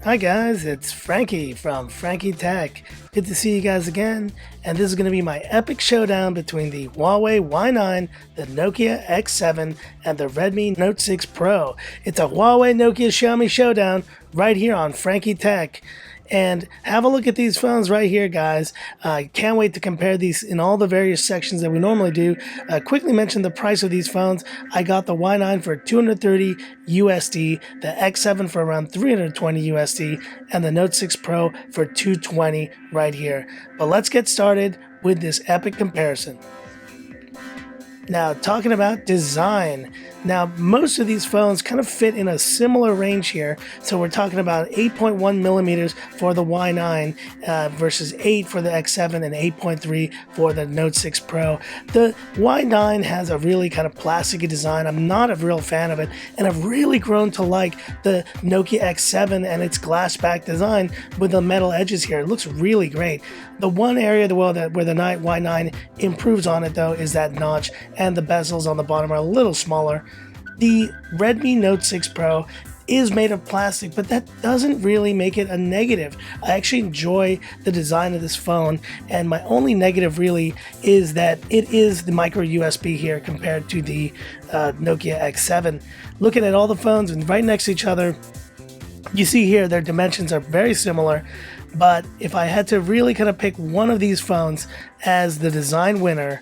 Hi guys, it's Frankie from Frankie Tech. Good to see you guys again, and this is going to be my epic showdown between the Huawei Y9, the Nokia X7, and the Redmi Note 6 Pro. It's a Huawei Nokia Xiaomi showdown right here on Frankie Tech. And have a look at these phones right here, guys. I can't wait to compare these in all the various sections that we normally do. Quickly mention the price of these phones. I got the Y9 for 230 USD, the X7 for around 320 USD, and the Note 6 Pro for 220 right here. But let's get started with this epic comparison. Now, talking about design. Now, most of these phones kind of fit in a similar range here. So we're talking about 8.1 millimeters for the Y9 versus 8 for the X7 and 8.3 for the Note 6 Pro. The Y9 has a really kind of plasticky design. I'm not a real fan of it, and I've really grown to like the Nokia X7 and its glass back design with the metal edges here. It looks really great. The one area of the world where the Y9 improves on it, though, is that notch, and the bezels on the bottom are a little smaller. The Redmi Note 6 Pro is made of plastic, but that doesn't really make it a negative. I actually enjoy the design of this phone, and my only negative really is that it is the micro USB here compared to the Nokia X7. Looking at all the phones and right next to each other, you see here their dimensions are very similar. But if I had to really kind of pick one of these phones as the design winner,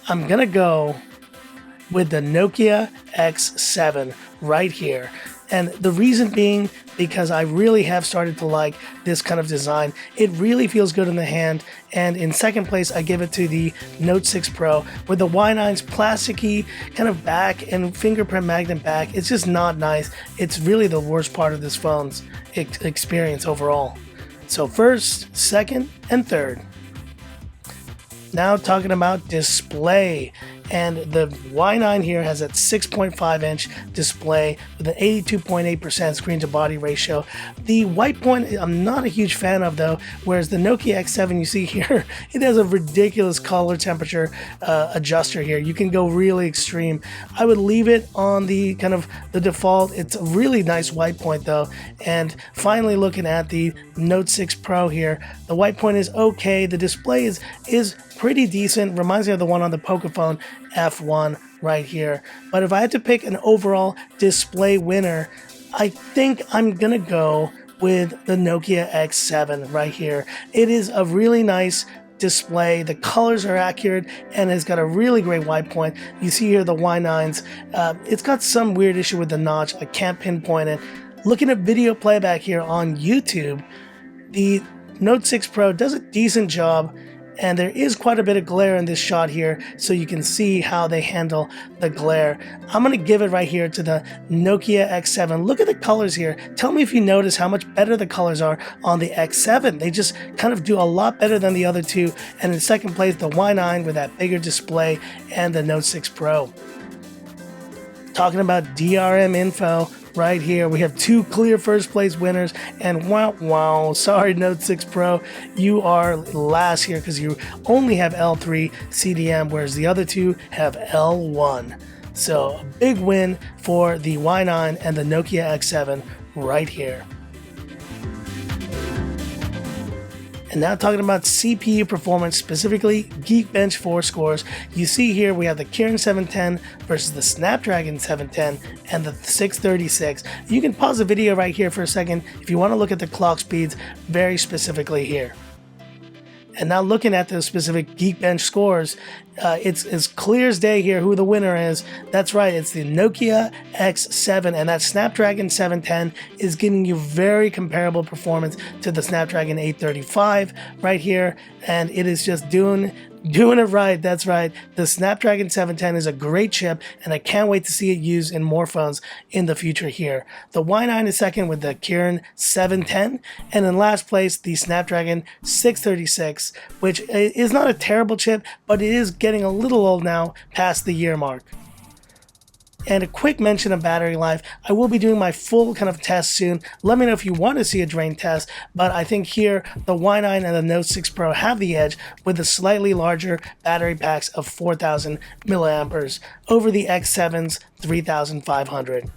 I'm gonna go with the Nokia X7 right here. And the reason being because I really have started to like this kind of design. It really feels good in the hand. And in second place, I give it to the Note 6 Pro with the Y9's plasticky kind of back and fingerprint magnet back. It's just not nice. It's really the worst part of this phone's experience overall. So first, second, and third. Now talking about display. And the Y9 here has that 6.5 inch display with an 82.8% screen to body ratio. The white point I'm not a huge fan of, though, whereas the Nokia X7 you see here, it has a ridiculous color temperature adjuster here. You can go really extreme. I would leave it on the kind of the default. It's a really nice white point, though. And finally, looking at the Note 6 Pro here, the white point is okay. The display is pretty decent. Reminds me of the one on the Pocophone F1 right here. But if I had to pick an overall display winner, I think I'm gonna go with the Nokia X7 right here. It is a really nice display. The colors are accurate and it's got a really great white point. You see here the Y9s. It's got some weird issue with the notch. I can't pinpoint it. Looking at video playback here on YouTube, the Note 6 Pro does a decent job. And there is quite a bit of glare in this shot here, so you can see how they handle the glare. I'm going to give it right here to the Nokia X7. Look at the colors here. Tell me if you notice how much better the colors are on the X7. They just kind of do a lot better than the other two. And in second place, the Y9 with that bigger display and the Note 6 Pro. Talking about DRM info, right here, we have two clear first place winners, and wow, sorry Note 6 Pro, you are last here because you only have L3 CDM, whereas the other two have L1. So a big win for the Y9 and the Nokia X7 right here. And now talking about CPU performance, specifically Geekbench 4 scores, you see here we have the Kirin 710 versus the Snapdragon 710 and the 636. You can pause the video right here for a second if you want to look at the clock speeds very specifically here. And now looking at the specific Geekbench scores, it's as clear as day here who the winner is. That's right, it's the Nokia X7, and that Snapdragon 710 is giving you very comparable performance to the Snapdragon 835 right here, and it is just doing it right. That's right. The Snapdragon 710 is a great chip, and I can't wait to see it used in more phones in the future here. The Y9 is second with the Kirin 710, and in last place, the Snapdragon 636, which is not a terrible chip, but it is getting a little old now past the year mark. And a quick mention of battery life. I will be doing my full kind of test soon. Let me know if you want to see a drain test, but I think here the Y9 and the Note 6 Pro have the edge with the slightly larger battery packs of 4,000 milliamperes over the X7's 3,500.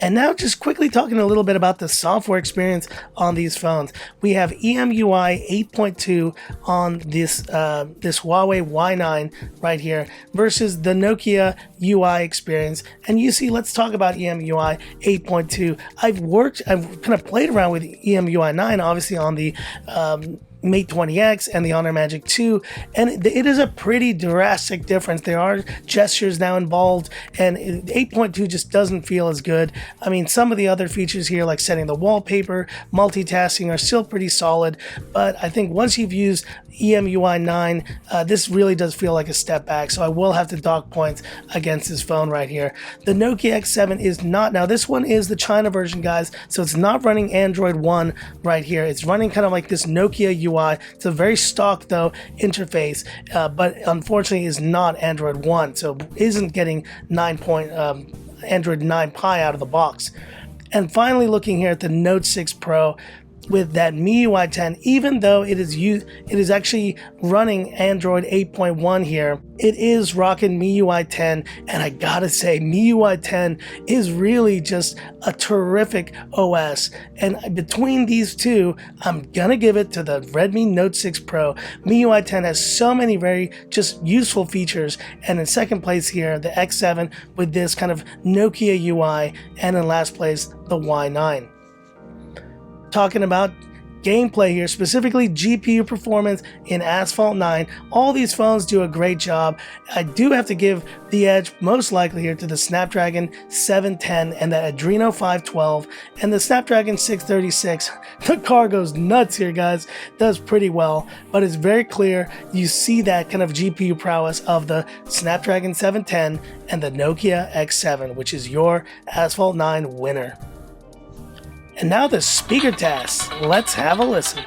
And now just quickly talking a little bit about the software experience on these phones. We have EMUI 8.2 on this Huawei Y9 right here versus the Nokia UI experience. And you see, let's talk about EMUI 8.2. I've kind of played around with EMUI 9, obviously on the Mate 20X and the Honor Magic 2, and it is a pretty drastic difference. There are gestures now involved, and 8.2 just doesn't feel as good. I mean, some of the other features here, like setting the wallpaper, multitasking, are still pretty solid, but I think once you've used EMUI 9, this really does feel like a step back, so I will have to dock points against this phone right here. The Nokia X7 is not, now this one is the China version, guys, so it's not running Android One right here. It's running kind of like this Nokia UI. It's a very stock, though, interface, but unfortunately is not Android One, so isn't getting Android 9 Pie out of the box. And finally, looking here at the Note 6 Pro, with that MIUI 10, even though it is actually running Android 8.1 here, it is rocking MIUI 10, and I gotta say, MIUI 10 is really just a terrific OS. And between these two, I'm gonna give it to the Redmi Note 6 Pro. MIUI 10 has so many very just useful features, and in second place here, the X7 with this kind of Nokia UI, and in last place, the Y9. Talking about gameplay here, specifically GPU performance in Asphalt 9, all these phones do a great job. I do have to give the edge most likely here to the Snapdragon 710 and the Adreno 512 and the Snapdragon 636. The car goes nuts here, guys. Does pretty well, but it's very clear you see that kind of GPU prowess of the Snapdragon 710 and the Nokia X7, which is your Asphalt 9 winner. And now the speaker test. Let's have a listen.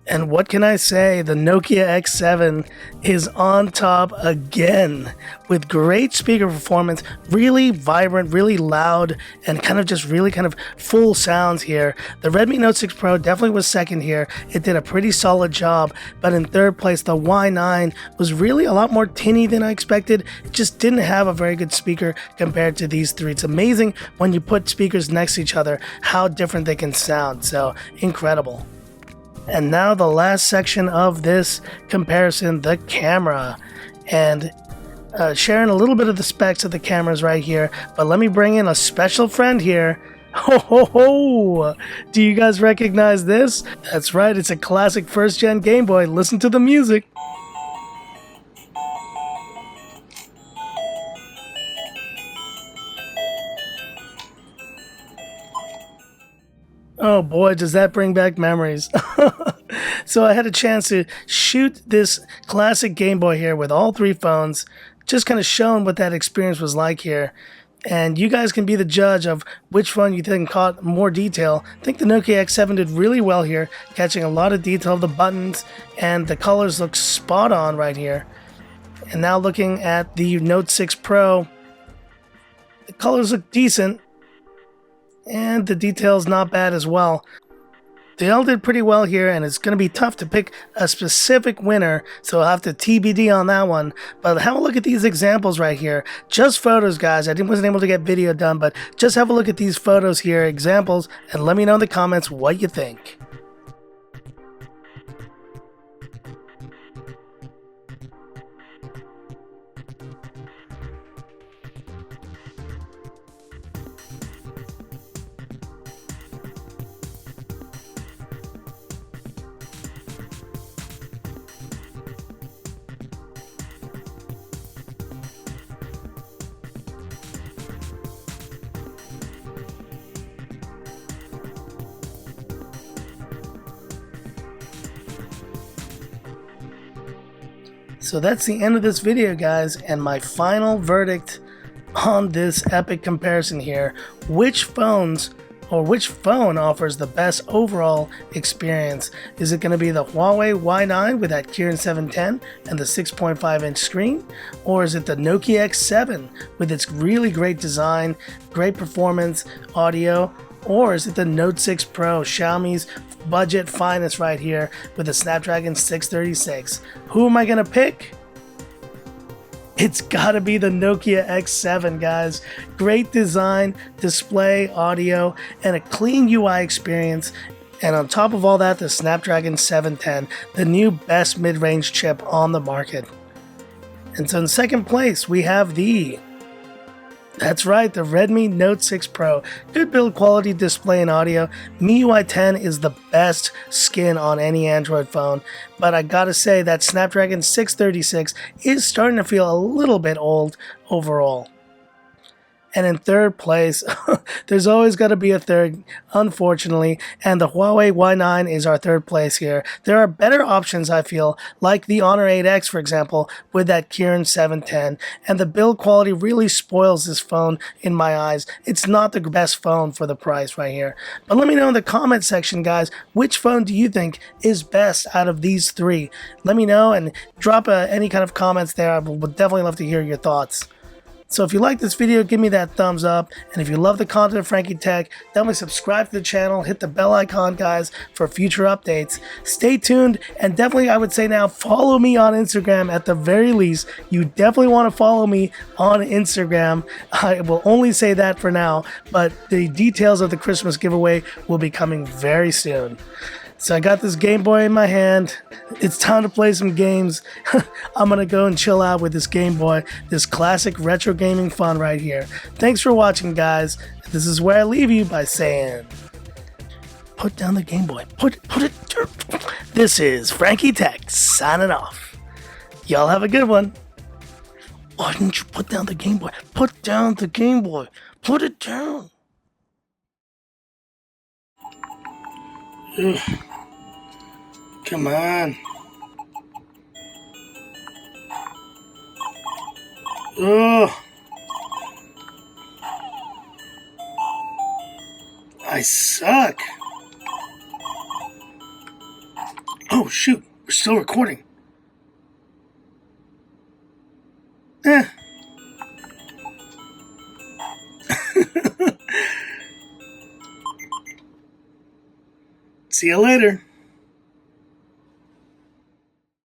And what can I say? The Nokia X7 is on top again with great speaker performance, really vibrant, really loud, and kind of full sounds here. The Redmi Note 6 Pro definitely was second here. It did a pretty solid job, but in third place, the Y9 was really a lot more tinny than I expected. It just didn't have a very good speaker compared to these three. It's amazing when you put speakers next to each other, how different they can sound. So incredible. And now the last section of this comparison, the camera. And sharing a little bit of the specs of the cameras right here, but let me bring in a special friend here. Ho ho ho! Do you guys recognize this? That's right, it's a classic first-gen Game Boy. Listen to the music. Oh boy, does that bring back memories. So I had a chance to shoot this classic Game Boy here with all three phones, just kind of showing what that experience was like here. And you guys can be the judge of which one you think caught more detail. I think the Nokia X7 did really well here, catching a lot of detail of the buttons, and the colors look spot on right here. And now looking at the Note 6 Pro, the colors look decent. And the detail's not bad as well. They all did pretty well here, and it's going to be tough to pick a specific winner, so I'll have to TBD on that one. But have a look at these examples right here. Just photos, guys. I wasn't able to get video done, but just have a look at these photos here, examples, and let me know in the comments what you think. So that's the end of this video, guys, and my final verdict on this epic comparison here. Which phone offers the best overall experience? Is it going to be the Huawei Y9 with that Kirin 710 and the 6.5-inch screen? Or is it the Nokia X7 with its really great design, great performance, audio? Or is it the Note 6 Pro, Xiaomi's budget finest right here with the Snapdragon 636? Who am I going to pick? It's gotta be the Nokia X7, guys. Great design, display, audio, and a clean UI experience. And on top of all that, the Snapdragon 710, the new best mid-range chip on the market. And so in second place, we have that's right, the Redmi Note 6 Pro. Good build quality, display, and audio. MIUI 10 is the best skin on any Android phone, but I gotta say that Snapdragon 636 is starting to feel a little bit old overall. And in third place, there's always got to be a third, unfortunately, and the Huawei Y9 is our third place here. There are better options, I feel, like the Honor 8X, for example, with that Kirin 710, and the build quality really spoils this phone in my eyes. It's not the best phone for the price right here. But let me know in the comment section, guys, which phone do you think is best out of these three? Let me know and drop any kind of comments there. I would definitely love to hear your thoughts. So if you like this video, give me that thumbs up. And if you love the content of Frankie Tech, definitely subscribe to the channel. Hit the bell icon, guys, for future updates. Stay tuned. And definitely, I would say now, follow me on Instagram at the very least. You definitely want to follow me on Instagram. I will only say that for now. But the details of the Christmas giveaway will be coming very soon. So I got this Game Boy in my hand. It's time to play some games. I'm going to go and chill out with this Game Boy, this classic retro gaming fun right here. Thanks for watching, guys. This is where I leave you by saying, put down the Game Boy. Put it. This is Frankie Tech signing off. Y'all have a good one. Why didn't you put down the Game Boy? Put down the Game Boy. Put it down. Ugh. Come on. Oh. I suck. Oh, shoot. We're still recording. See you later.